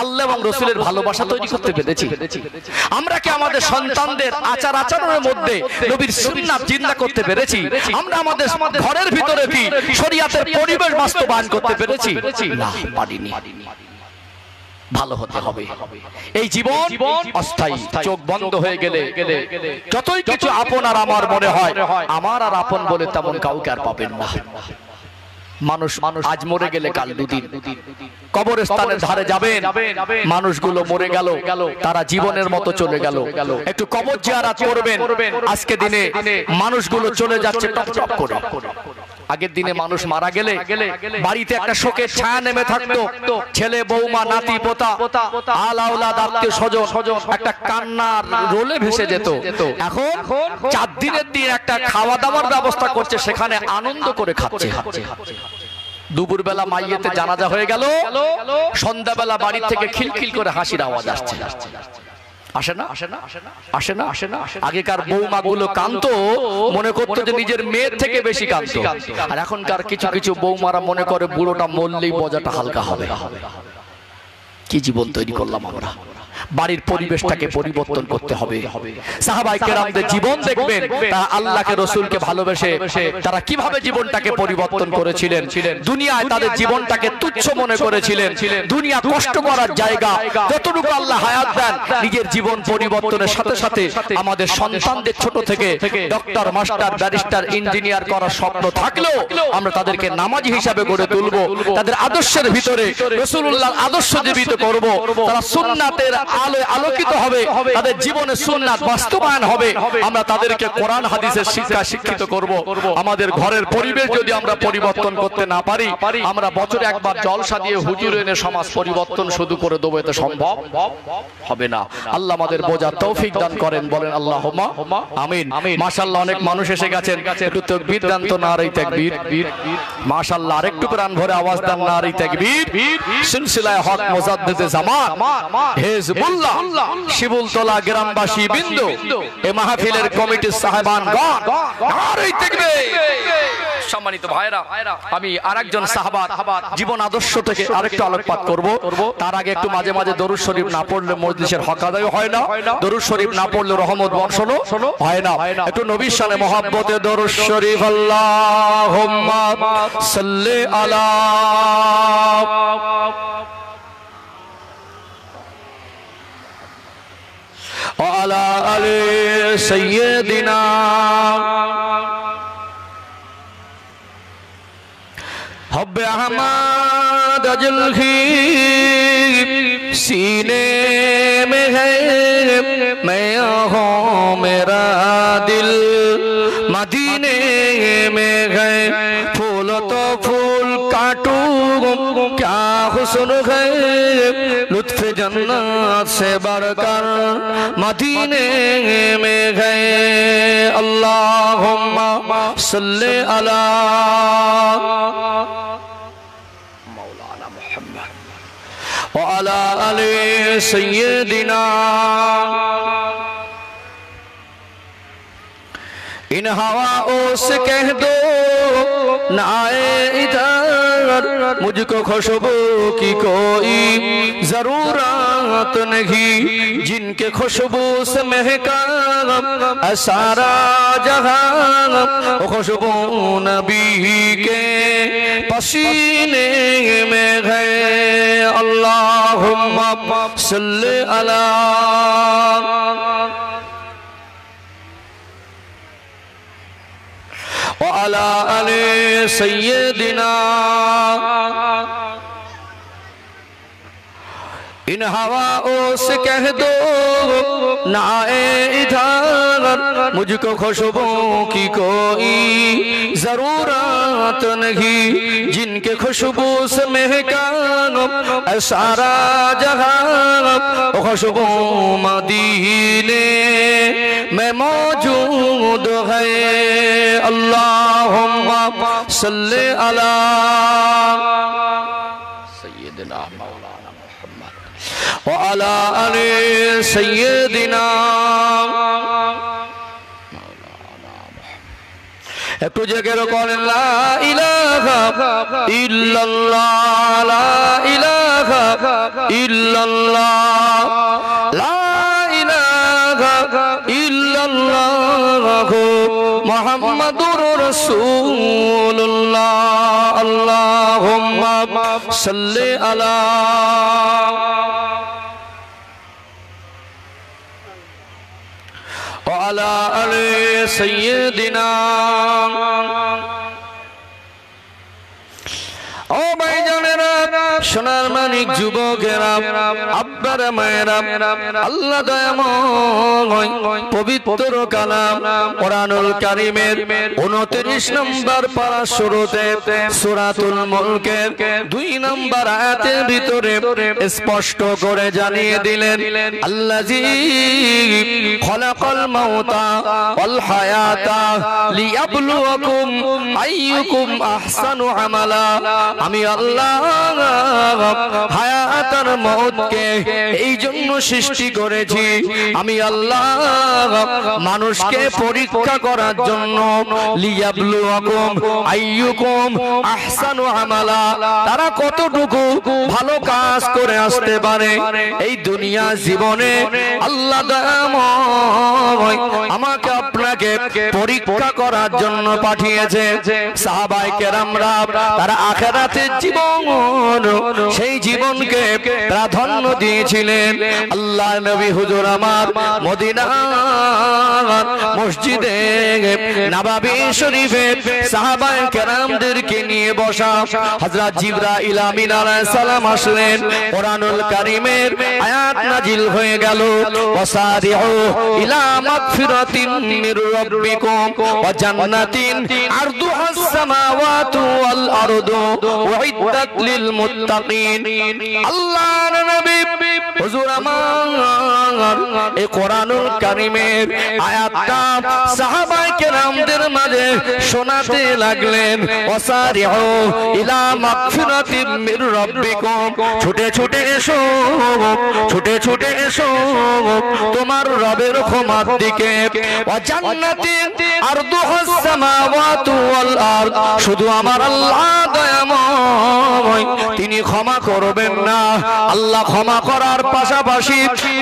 আল্লাহ এবং রাসূলের ভালোবাসা তৈরি করতে পেরেছি? আমরা কি আমাদের সন্তানদের আচার আচরণের মধ্যে নবীর সুন্নাত জিন্দা করতে পেরেছি? আমরা আমাদের ঘরের ভিতরে কি শরীয়তের পরিবেশ বাস্তবায়ন করতে পেরেছি? না, পারিনি। ভালো হতে হবে। এই জীবন অস্থায়ী, চোখ বন্ধ হয়ে গেলে যতই কিছু আপন আর আমার মনে হয়, আমার আর আপন বলে তেমন কাউকে আর পাবেন না। মানুষ আজ মরে গেলে কাল দুদিন। কবরস্থানের ধারে যাবেন, মানুষগুলো মরে গেল, তারা জীবনের মতো চলে গেল, একটু কবর জিয়ারত করবেন। আজকে দিনে মানুষগুলো চলে যাচ্ছে টপ টপ করে। আগের দিনে মানুষ মারা গেলে বাড়িতে একটা শোকের ছায়া নেমে থাকতো, ছেলে বৌমা নাতি পোতা আলাউলাদ আত্মীয় স্বজন একটা কান্নার রোলে ভেসে যেত। এখন 4 দিনের দিন একটা খাওয়া দাওয়ার ব্যবস্থা করছে, সেখানে আনন্দ করে খাচ্ছে। দুপুর বেলা মাইয়েতে জানাজা হয়ে গেল, সন্ধ্যাবেলা বাড়ি থেকে খিলখিল করে হাসির আওয়াজ আসছে। আসে না? আসে না? আগেকার বৌমা গুলো কাঁদতো, মনে করতো যে নিজের মেয়ের থেকে বেশি কাঁদতো। আর এখনকার কিছু কিছু বৌমারা মনে করে বুড়োটা মরলেই বোঝাটা হালকা হবে। কি জীবন তৈরি করলাম আমরা! বাড়ির পরিবেশটাকে পরিবর্তন করতে হবে। সাহাবায়ে কেরামদের জীবন দেখবেন, তারা আল্লাহকে রাসূলকে ভালোবেসে তারা কিভাবে জীবনটাকে পরিবর্তন করেছিলেন। দুনিয়ায় তাদের জীবনটাকে তুচ্ছ মনে করেছিলেন, দুনিয়া কষ্ট করার জায়গা। যতটুকু আল্লাহ হায়াত দেন, নিজের জীবন পরিবর্তনের সাথে সাথে আমাদের সন্তানদের ছোট থেকে ডক্টর, মাস্টার, ব্যারিস্টার, ইঞ্জিনিয়ার করার স্বপ্ন থাকলেও আমরা তাদেরকে নামাজি হিসাবে গড়ে তুলব। তাদের আদর্শের ভিতরে রাসূলুল্লাহর আদর্শ জীবিত করব। তারা সুন্নাতের আলোয় আলোকিত হবে, তাদের জীবনে সুন্নাত বাস্তবায়ন হবে। আমরা তাদেরকে কোরআন হাদিসের শিক্ষা শিক্ষিত করব। আমাদের ঘরের পরিবেশ যদি আমরা পরিবর্তন করতে না পারি, আমরা বছরে একবার জলসা দিয়ে হুজুর এনে সমাজ পরিবর্তন শুধু করে দেবো, এতে সম্ভব হবে না। আল্লাহ আমাদের বোঝার তৌফিক দান করেন, বলেন আল্লাহুম্মা আমিন। মাশাআল্লাহ, অনেক মানুষ এসে গেছেন, একটু তাকবীর দেন তো, নারে তাকবীর। মাশাআল্লাহ, আরেকটু প্রাণ ভরে আওয়াজ দেন, নারে তাকবীর। সিলসিলায়ে হক মুজাদ্দিদে জামান হিজবুল্লাহ শিবুলতলা গ্রামবাসী বিন্দু, এ মাহফিলের কমিটির সাহেবানগণ, নারে তাকবীর। সম্মানিত ভাইরা, আমি আরেকজন সাহাবার জীবন আদর্শ থেকে আরেকটু আলোকপাত করব। তার আগে একটু মাঝে মাঝে দরুদ শরীফ না পড়লে মজলিসের হক আদায় হয় না, দরুদ শরীফ না পড়লে রহমত বর্ষণ হয় না। একটু নবীর শানে মহব্বতে দরুদ শরীফ আল্লাহুম্মা সাল্লি আলা وعلى آل سيدنا حب احمد اجل کی سینے میں ہے میں ہوں میرا دل مدینے میں ہے پھول تو پھول کاٹوں کیا حسن ہے لطف جنت سے بڑھ کر مدینے میں گئے اللہم صلی علی مولانا محمد وعلی آل سیدنا ان ہواؤں سے کہہ دو نہ آئے ادھر مجھ کو خوشبو کی کوئی ضرورت نہیں جن کے خوشبو سے مہکا سارا جہاں خوشبو نبی کے پسینے میں ہے اللہم صلی علی وعلى آل سيدنا ان ہواؤں سے کہہ دو نہ آئے ادھر مجھ کو خوشبو کی کوئی ضرورت نہیں جن کے خوشبو سے مہکا سارا جہاں خوشبو مدینے میں موجود ہے اللہم صلی علی سیدنا مولانا محمد وعلى آل سيدنا একটু জেগে বলেন লা ইলাহা ইল্লাল্লাহ লা ইলাহা ইল্লাল্লাহ লা ইলাহা ইল্লাল্লাহ মুহাম্মাদুর রাসূলুল্লাহ আল্লাহুম্মা সাল্লি আলা وعلى آل سيدنا ও ভাইজানেরা সোনার মানিক যুবকেরা আব্বার মায়েরা আল্লাহ দয়াময় পবিত্র কালাম কোরআনুল কারীমের 29 নম্বর পারা শুরুতে সূরাতুল মুলকের 2 নম্বর আয়াতের ভিতরে স্পষ্ট করে জানিয়ে দিলেন আল্লাযী খলাকাল মাউতা ওয়াল হায়াতা লিয়াবলুয়াকুম আইয়ুকুম আহসানু আমালা আমি আল্লাহ হায়াত আর মওতকে এই জন্য সৃষ্টি করেছি আমি আল্লাহ মানুষকে পরীক্ষা করার জন্য লিয়াবলুয়াকুম আইয়ুকুম আহসানু আমালা তারা কতটুকু ভালো কাজ করে আসতে পারে এই দুনিয়া জীবনে আল্লাহ আমাকে আপনাকে পরীক্ষা করার জন্য পাঠিয়েছে সাহাবায়ে কেরামরা তারা আখিরাতের জীবন সেই জীবনকে প্রাধান্য দিয়েছিলেন আল্লাহ নবী হুজুর আমার মদিনার মসজিদে নববী শরীফে সাহাবায়ে কেরামদেরকে নিয়ে বসা হযরত জিবরাইল আমিন আলাইহিস সালাম আসলেন কোরআনুল কারীমের আয়াত নাজিল হয়ে গেল ওয়াসারিউ ইলা মাগফিরাতিন মির রাব্বিকুম ওয়া জান্নাতিন আরদুহাস সামাওয়াতু ওয়াল আরদু উইদ্দাত লিল মুত্তাকিন আল্লাহর নবী হুজুর আমার এই কোরআনুল কারীমের আয়াতটা সাহাবায়ে কেরামদের মাঝে শোনাতে লাগলেন ওয়াসারিউ ইলা মাগফিরাতিম মির রাব্বিকুম ছুটে ছুটে এসো ছুটে ছুটে এসো তোমার রবের ক্ষমার দিকে ওয়া জান্নাতিন আরদুহাস সামাওয়াতু ওয়াল আরদ শুধু আমার আল্লাহ দয়াময় তিনি ক্ষমা করবেন না আল্লাহ ক্ষমা করার পাশাপাশি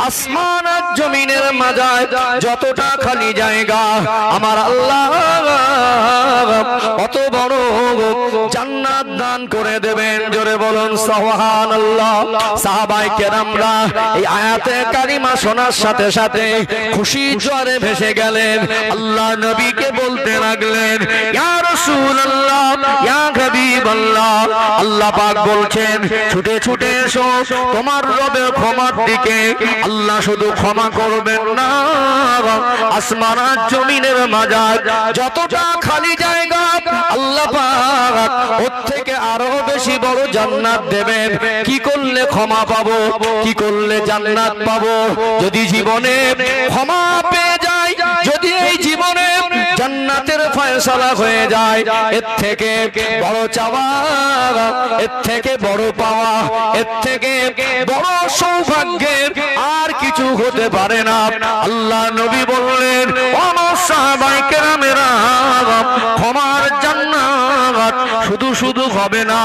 আসমান আর জমিনের মাঝে যতটা খালি জায়গা আমার আল্লাহ কত বড় জান্নাত দান করে দেবেন জোরে বলুন সুবহানাল্লাহ সাহাবায়ে কেরামরা এই আয়াতে কারিমা শোনার সাথে সাথে খুশি জোয়ারে ভেসে গেলেন আল্লাহ নবীকে বলতে লাগলেন ইয়া রাসূলুল্লাহ ইয়া হাবিবাল্লাহ আল্লাহ পাক বলছেন ছুটে ছুটে এসো তোমার রবের ক্ষমার দিকে আল্লাহ শুধু ক্ষমা করবেন না আসমান আর জমিনের মাঝে যতটা খালি জায়গা আল্লাহ পাক ওর থেকে আরো বেশি বড় জান্নাত দেবেন কি করলে ক্ষমা পাবো কি করলে জান্নাত পাবো যদি জীবনে ক্ষমা পেয়ে যাই যদি এই জীবনে জান্নাতের ফয়সালা হয়ে যায় এর থেকে বড় চাওয়া এর থেকে বড় পাওয়া এর থেকে বড় সৌভাগ্যের আর কিছু হতে পারে না আল্লাহ নবী বললেন ও সাহাবায়ে কেরামেরা ক্ষমার জান্নাত শুধু শুধু হবে না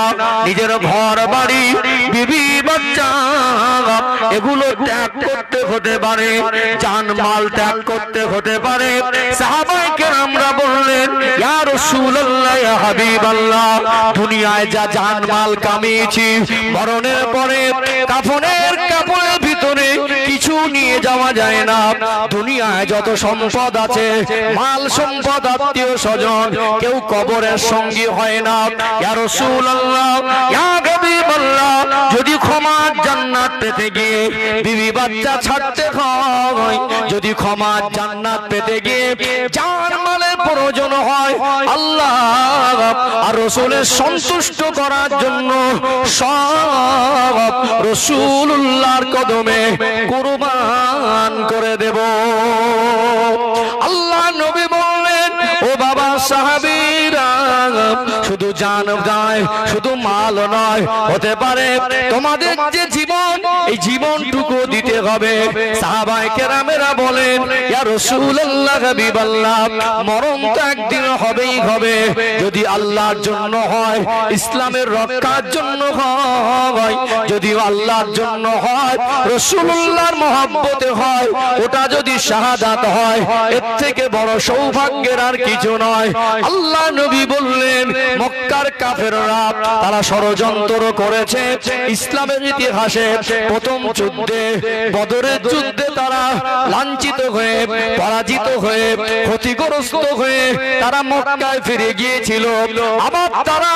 নিজের ঘর বাড়ি বিবি বাচ্চা এগুলো ত্যাগ করতে হতে পারে জানমাল ত্যাগ করতে হতে পারে সাহাবায়ে কেরামরা বললেন ইয়া রাসূলুল্লাহ ইয়া হাবিবাল্লাহ দুনিয়ায় যা জানমাল কামিয়েছি মরণের পরে কাফনের কাপড়ের ভিতরে কিছু নিয়ে যাওয়া যায় না দুনিয়ায় যত সম্পদ আছে মাল সম্পদ আত্মীয় স্বজন কেউ কবরের সঙ্গী হয় না ইয়া রাসূলুল্লাহ ইয়া হাবিবাল্লাহ যদি ক্ষমার জান্নাত পেতে গিয়ে বিবি বাচ্চা ছাড়তে হয় যদি ক্ষমার জান্নাত পেতে গিয়ে জানমালের প্রয়োজন হয় আল্লাহ আর রাসূলের সন্তুষ্ট করার জন্য সব রাসূলুল্লাহর কদমে কুরবান করে দেব আল্লাহ নবী বললেন ও বাবা সাহাবীরা শুধু জান নয় শুধু মাল নয় হতে পারে তোমাদের যে জীবন এই জীবনটুকু দিতে হবে সাহাবায়ে কেরামেরা বলেন ইয়া রাসূলুল্লাহ হাবিবাল্লাহ মরণ তো একদিন হবেই হবে যদি আল্লাহর জন্য হয় ইসলামের রক্ষার জন্য হয় যদি আল্লাহর জন্য হয় রাসূলুল্লাহর মহব্বতে হয় ওটা যদি শাহাদাত হয় এর থেকে বড় সৌভাগ্যের আর কিছু নয় আল্লাহ নবী বললেন মক্কার কাফেররা তারা ষড়যন্ত্র করেছে ইসলামের ইতিহাসে প্রথম যুদ্ধে বদরের যুদ্ধে তারা লাঞ্ছিত হয়ে পরাজিত হয়ে ক্ষতিগ্রস্ত হয়ে তারা মক্কায় ফিরে গিয়েছিল আবার তারা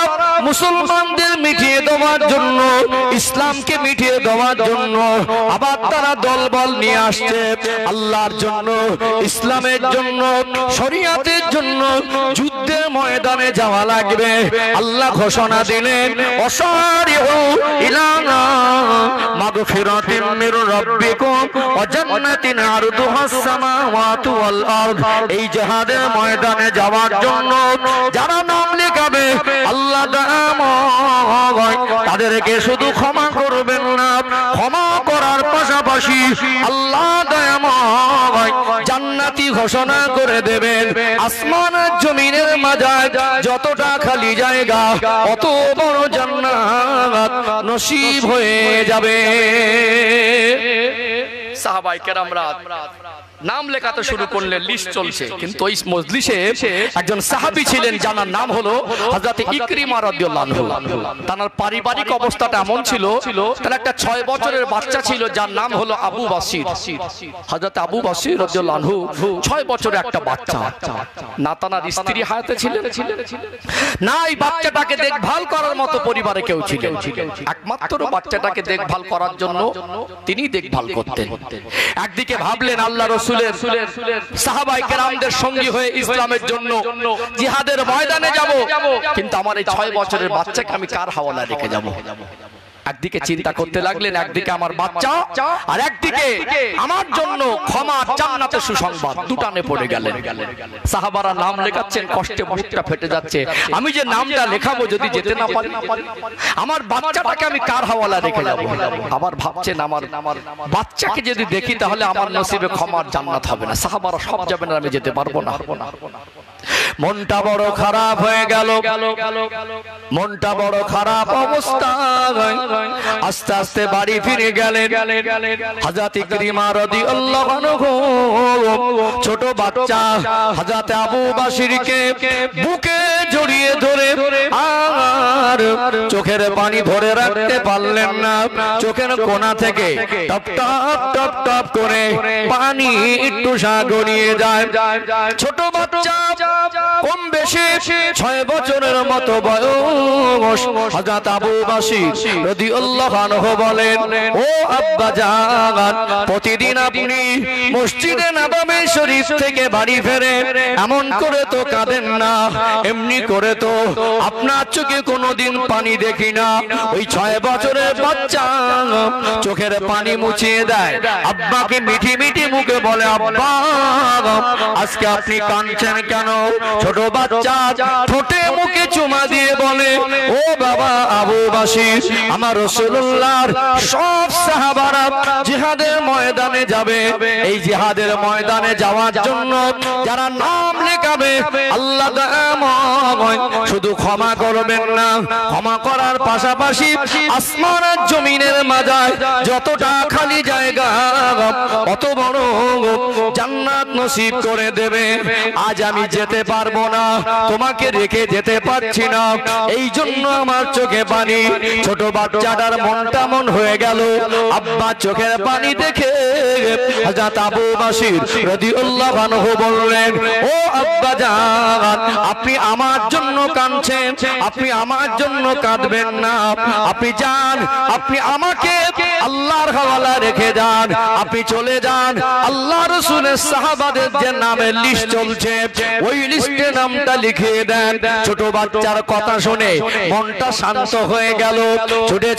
মুসলমানদের মিটিয়ে দেওয়ার জন্য ইসলামকে মিটিয়ে দেওয়ার জন্য আবার তারা দলবল নিয়ে আসছে আল্লাহর জন্য ইসলামের জন্য শরিয়াতের জন্য যুদ্ধের ময়দানে যাওয়া লাগবে আল্লাহ ঘোষণা দিলেন ওয়াসারিউ ইলা মাগফিরাতিন মির রাব্বিকুম ওয়া জান্নাতিন আরদুহাস সামাওয়াতু ওয়াল আরদ এই জিহাদের ময়দানে যাওয়ার জন্য যারা নাম লেখাবে আল্লাহ তাদেরকে শুধু ক্ষমা করবেন না ক্ষমা করার পাশাপাশি আল্লাহ দয়াময় জান্নাতি ঘোষণা করে দেবেন আসমান আর জমিনের মাঝে যতটা খালি জায়গা অত বড় জান্নাত নসিব হয়ে যাবে সাহাবায়ে কেরামরা নাম লেখাতে শুরু করলেন লিস্ট চলছে কিন্তু ওই মজলিসে একজন সাহাবী ছিলেন যার নাম হলো হযরত ইকরিমা রাদিয়াল্লাহু আনহু তার পারিবারিক অবস্থাটা এমন ছিল তার একটা 6 বছরের বাচ্চা ছিল যার নাম হলো আবু বসির হযরত আবু বসির রাদিয়াল্লাহু আনহু 6 বছরের একটা বাচ্চা না তার স্ত্রী হায়াতে ছিলেন না এই বাচ্চাটাকে দেখভাল করার মতো পরিবারে কেউ ছিলেন একমাত্র বাচ্চাটাকে দেখভাল করার জন্য তিনি দেখভাল করতেন একদিকে ভাবলেন আল্লাহ রাসূলের সাহাবায়ে কেরামদের সঙ্গী হয়ে ইসলামের জন্য জিহাদের ময়দানে যাব কিন্তু আমার এই 6 বছরের বাচ্চাকে আমি কার হাওয়ালায় রেখে যাব একদিকে চিন্তা করতে লাগলেন, একদিকে আমার বাচ্চা আর একদিকে আমার জন্য ক্ষমা জান্নাতের সুসংবাদ, দুটানে পড়ে গেলেন। সাহাবারা নাম লেখাচ্ছেন, কষ্টে বুকটা ফেটে যাচ্ছে। আমি যে নামটা লেখাবো যদি যেতে না পারি, আমার বাচ্চাটাকে আমি কার হাওয়ালা রেখে যাব? আবার ভাবছেন আমার বাচ্চাকে যদি দেখি তাহলে আমার নসিবে ক্ষমার জান্নাত হবে না। সাহাবারা সব যাবেন, আমি যেতে পারবো না। মনটা বড় খারাপ হয়ে গেল, মনটা বড় খারাপ অবস্থা। আস্তে আস্তে বাড়ি ফিরে গেলেন। হযরত ইকরিমা রাদিয়াল্লাহু আনহু ছোট বাচ্চা হযরত আবু বকরকে বুকে জড়িয়ে ধরে আর চোখের পানি ধরে রাখতে পারলেন না। চোখের কোণা থেকে টপ টপ টপ টপ করে পানি একটু গড়িয়ে যায়। ছোট বাচ্চা, কম বেশি 6 বছরের মতো বয়স। হযরত আবু বকর রাদিয়াল্লাহু আনহু বলেন, ও আব্বা জান, প্রতিদিন আপনি মসজিদে নববী শরীফ থেকে বাড়ি ফেরেন, এমন করে তো কাঁদেন না, এমনি করে তো আপনার চোখে কোনোদিন পানি দেখি না। ওই 6 বছরের বাচ্চা চোখের পানি মুছিয়ে দেয়, আব্বাকে মিঠি মিঠি মুখে বলে, আব্বা আজকে আপনি কাঁদছেন কেন? ছোট বাচ্চা ঠোঁটে মুখে চুমা দিয়ে বলে, ও বাবা আবু বকর, আমার রাসূলুল্লাহর সব সাহাবারা জিহাদের ময়দানে যাবে। এই জিহাদের ময়দানে যাওয়ার জন্য যারা নাম লেখাবে, আল্লাহ শুধু ক্ষমা করবেন না, ক্ষমা করার পাশাপাশি আসমান আর জমিনের মাঝায় যতটা খালি জায়গা অত বড় জান্নাত নসিব করে দেবে। আজ আমি যেতে পারবো না, তোমাকে রেখে যেতে পারছি না, এই জন্য আমার চোখে পানি। ছোট বাচ্চাটার মনটা মন হয়ে গেল। আব্বা চোখের পানি দেখে হযরত আবু বকর রাদিয়াল্লাহু আনহু বললেন, ও আব্বা জান, আপনি আমার জন্য কাঁদছেন, আপনি আমার জন্য কাঁদবেন না। আপনি যান, আপনি আমাকে আল্লাহর হাওয়ালা রেখে যান, আপনি চলে যান। আল্লাহ রাসূলের সাহাবাদের যে নামের লিস্ট চলছে, ওই লিস্টে নামটা লিখিয়ে দেন। ছোট বাচ্চার কথা শুনে মনটা শান্ত হয়ে গেল। ছুটে